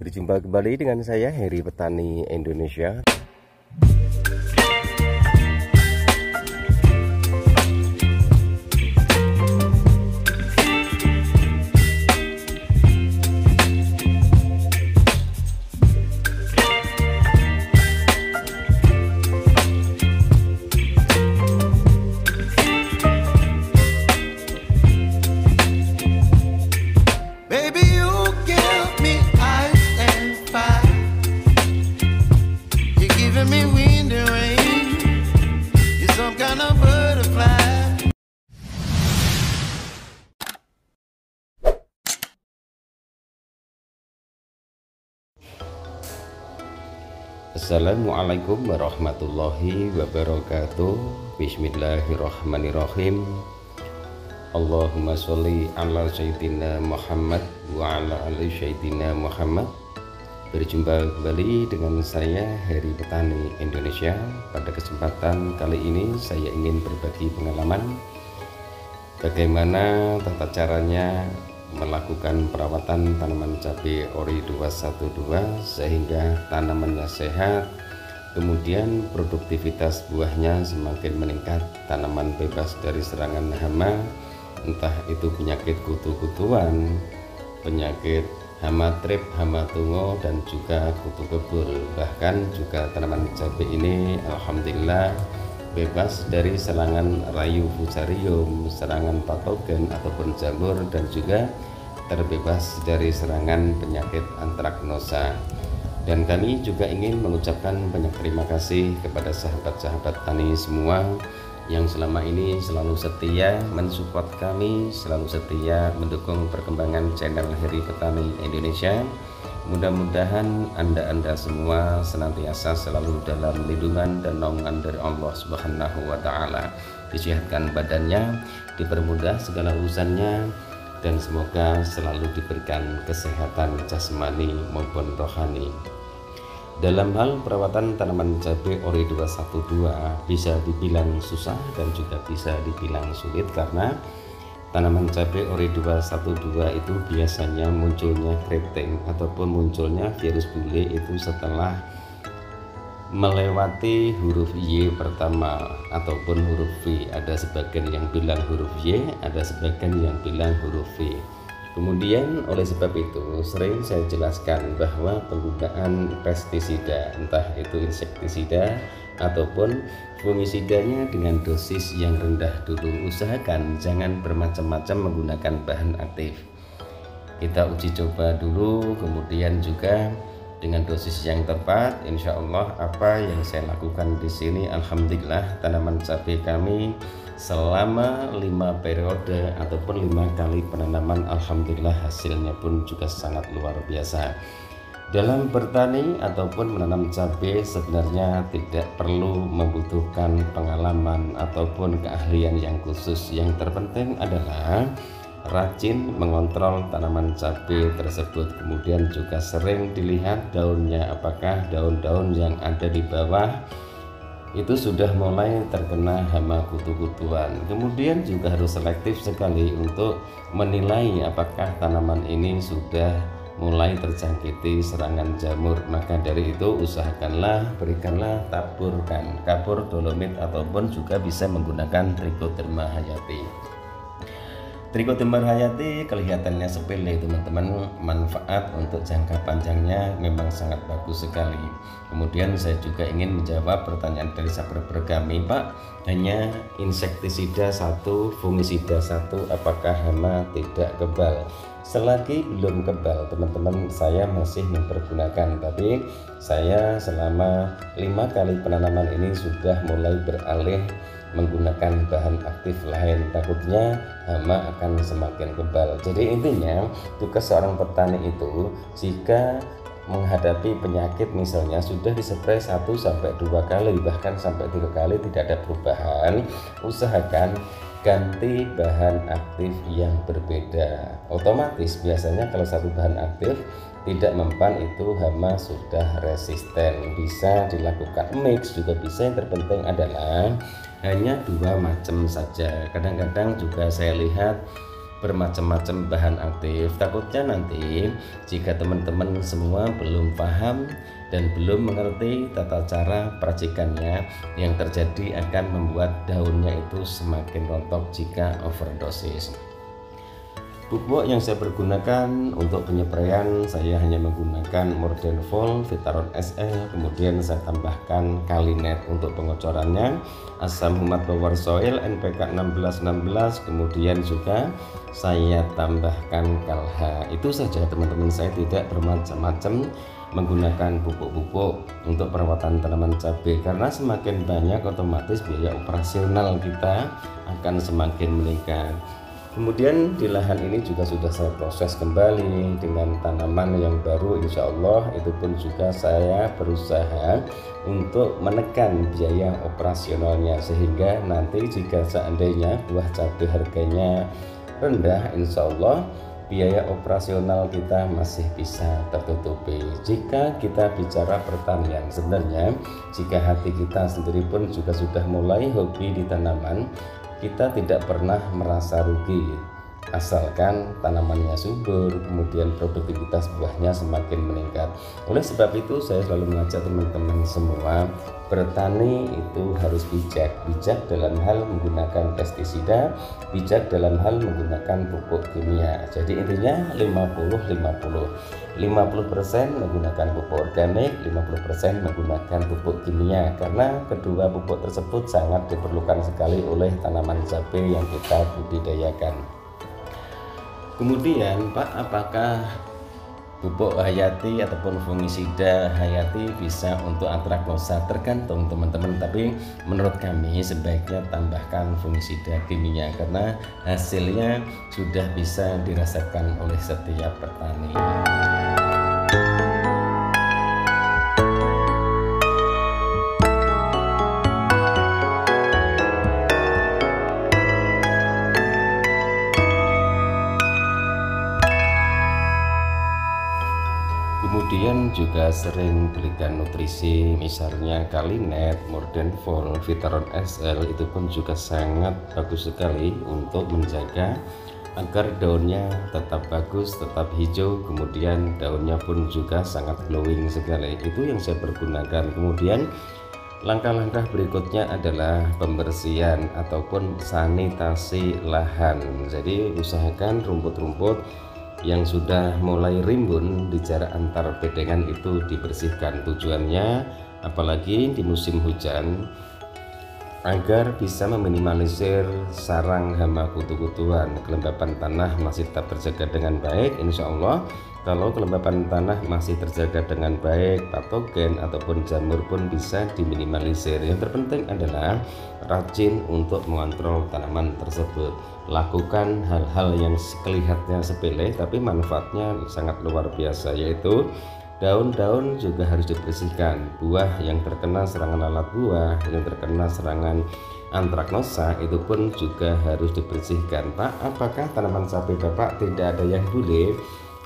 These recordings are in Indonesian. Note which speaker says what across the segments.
Speaker 1: Berjumpa kembali dengan saya Heri Petani Indonesia. Assalamualaikum warahmatullahi wabarakatuh. Bismillahirrahmanirrahim. Allahumma sholli ala sayyidina Muhammad wa ala ali sayyidina Muhammad. Berjumpa kembali dengan saya Heri Petani Indonesia. Pada kesempatan kali ini saya ingin berbagi pengalaman bagaimana tata caranya melakukan perawatan tanaman cabai ori 212 sehingga tanamannya sehat, kemudian produktivitas buahnya semakin meningkat, tanaman bebas dari serangan hama, entah itu penyakit kutu-kutuan, penyakit hama trip, hama tungo, dan juga kutu kebul. Bahkan juga tanaman cabai ini alhamdulillah bebas dari serangan rayu fusarium, serangan patogen ataupun jamur, dan juga terbebas dari serangan penyakit antraknosa. Dan kami juga ingin mengucapkan banyak terima kasih kepada sahabat-sahabat tani semua yang selama ini selalu setia mensupport kami, selalu setia mendukung perkembangan channel Heri Petani Indonesia. Mudah-mudahan Anda semua senantiasa selalu dalam lindungan dan naungan dari Allah Subhanahu wa Ta'ala, disehatkan badannya, dipermudah segala urusannya, dan semoga selalu diberikan kesehatan jasmani maupun rohani. Dalam hal perawatan tanaman cabai ori 212 bisa dibilang susah dan juga bisa dibilang sulit, karena tanaman cabai ori 212 itu biasanya munculnya keriting ataupun munculnya virus bule itu setelah melewati huruf Y pertama ataupun huruf V. Ada sebagian yang bilang huruf Y, ada sebagian yang bilang huruf V. Kemudian oleh sebab itu sering saya jelaskan bahwa penggunaan pestisida, entah itu insektisida ataupun fungisidanya, dengan dosis yang rendah dulu. Usahakan jangan bermacam-macam menggunakan bahan aktif. Kita uji coba dulu, kemudian juga dengan dosis yang tepat. Insya Allah apa yang saya lakukan di sini, alhamdulillah tanaman cabai kami selama 5 periode ataupun 5 kali penanaman, alhamdulillah hasilnya pun juga sangat luar biasa. Dalam bertani ataupun menanam cabai sebenarnya tidak perlu membutuhkan pengalaman ataupun keahlian yang khusus. Yang terpenting adalah rajin mengontrol tanaman cabai tersebut, kemudian juga sering dilihat daunnya, apakah daun-daun yang ada di bawah itu sudah mulai terkena hama kutu-kutuan. Kemudian juga harus selektif sekali untuk menilai apakah tanaman ini sudah mulai terjangkiti serangan jamur. Maka dari itu usahakanlah berikanlah taburkan kapur dolomit ataupun juga bisa menggunakan Trichoderma hayati. Trichoderma hayati kelihatannya sepele teman-teman, manfaat untuk jangka panjangnya memang sangat bagus sekali. Kemudian saya juga ingin menjawab pertanyaan dari subscriber kami, Pak, hanya insektisida 1, fungisida 1, apakah hama tidak kebal? Selagi belum kebal teman-teman, saya masih mempergunakan, tapi saya selama 5 kali penanaman ini sudah mulai beralih menggunakan bahan aktif lain, takutnya hama akan semakin kebal. Jadi intinya tugas seorang petani itu jika menghadapi penyakit misalnya sudah dispray 1-2 kali bahkan sampai 3 kali tidak ada perubahan, usahakan ganti bahan aktif yang berbeda. Otomatis biasanya kalau satu bahan aktif tidak mempan itu hama sudah resisten. Bisa dilakukan mix juga bisa, yang terpenting adalah hanya 2 macam saja. Kadang-kadang juga saya lihat bermacam-macam bahan aktif. Takutnya nanti jika teman-teman semua belum paham dan belum mengerti tata cara peracikannya, yang terjadi akan membuat daunnya itu semakin rontok jika overdosis. Pupuk yang saya pergunakan untuk penyepraian, saya hanya menggunakan Mordenvol, Vitaron SL, kemudian saya tambahkan Kalinet untuk pengocorannya, asam humat Power Soil NPK 1616, kemudian juga saya tambahkan Kalha. Itu saja teman-teman, saya tidak bermacam-macam menggunakan pupuk-pupuk untuk perawatan tanaman cabai, karena semakin banyak otomatis biaya operasional kita akan semakin meningkat. Kemudian di lahan ini juga sudah saya proses kembali dengan tanaman yang baru, insya Allah. Itu pun juga saya berusaha untuk menekan biaya operasionalnya, sehingga nanti jika seandainya buah cabai harganya rendah, insya Allah biaya operasional kita masih bisa tertutupi. Jika kita bicara pertanian, sebenarnya jika hati kita sendiri pun juga sudah mulai hobi di tanaman, kita tidak pernah merasa rugi asalkan tanamannya subur, kemudian produktivitas buahnya semakin meningkat. Oleh sebab itu saya selalu mengajak teman-teman semua, bertani itu harus bijak dalam hal menggunakan pestisida, bijak dalam hal menggunakan pupuk kimia. Jadi intinya 50-50 menggunakan pupuk organik, 50% menggunakan pupuk kimia, karena kedua pupuk tersebut sangat diperlukan sekali oleh tanaman cabai yang kita budidayakan. Kemudian Pak, apakah pupuk hayati ataupun fungisida hayati bisa untuk antraknosa? Tergantung teman-teman, tapi menurut kami sebaiknya tambahkan fungisida kimia karena hasilnya sudah bisa dirasakan oleh setiap petani. Kemudian juga sering berikan nutrisi, misalnya Kalinet, Mordenvol, Vitaron SL, itu pun juga sangat bagus sekali untuk menjaga agar daunnya tetap bagus, tetap hijau, kemudian daunnya pun juga sangat glowing sekali. Itu yang saya pergunakan. Kemudian langkah-langkah berikutnya adalah pembersihan ataupun sanitasi lahan. Jadi usahakan rumput-rumput yang sudah mulai rimbun di jarak antar bedengan itu dibersihkan. Tujuannya apalagi di musim hujan agar bisa meminimalisir sarang hama kutu-kutuan. Kelembapan tanah masih tetap terjaga dengan baik, insya Allah. Kalau kelembapan tanah masih terjaga dengan baik, patogen ataupun jamur pun bisa diminimalisir. Yang terpenting adalah rajin untuk mengontrol tanaman tersebut. Lakukan hal-hal yang kelihatannya sepele tapi manfaatnya sangat luar biasa, yaitu daun-daun juga harus dibersihkan. Buah yang terkena serangan lalat buah, yang terkena serangan antraknosa, itu pun juga harus dibersihkan. Pak, apakah tanaman cabai Bapak tidak ada yang bule?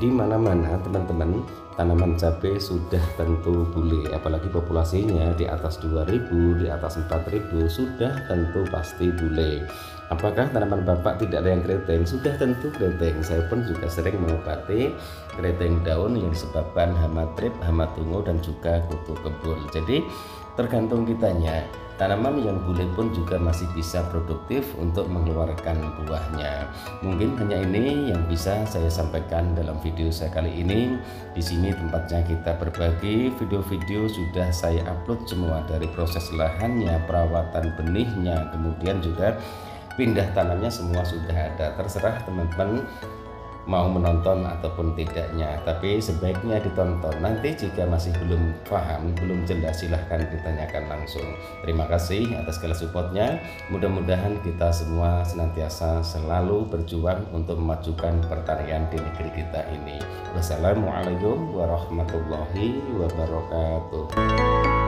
Speaker 1: Di mana-mana teman-teman, tanaman cabai sudah tentu bule, apalagi populasinya di atas 2000, di atas 4000, sudah tentu pasti bule. Apakah tanaman Bapak tidak ada yang keriting? Sudah tentu keriting. Saya pun juga sering mengobati keriting daun yang disebabkan hama trip, hama tungo, dan juga kutu kebul. Jadi tergantung kitanya. Tanaman yang bule pun juga masih bisa produktif untuk mengeluarkan buahnya. Mungkin hanya ini yang bisa saya sampaikan dalam video saya kali ini. Di sini tempatnya kita berbagi. Video-video sudah saya upload semua, dari proses lahannya, perawatan benihnya, kemudian juga pindah tanamnya, semua sudah ada. Terserah teman-teman mau menonton ataupun tidaknya, tapi sebaiknya ditonton. Nanti jika masih belum paham, belum jelas, silahkan ditanyakan langsung. Terima kasih atas segala supportnya. Mudah-mudahan kita semua senantiasa selalu berjuang untuk memajukan pertanian di negeri kita ini. Wassalamualaikum warahmatullahi wabarakatuh.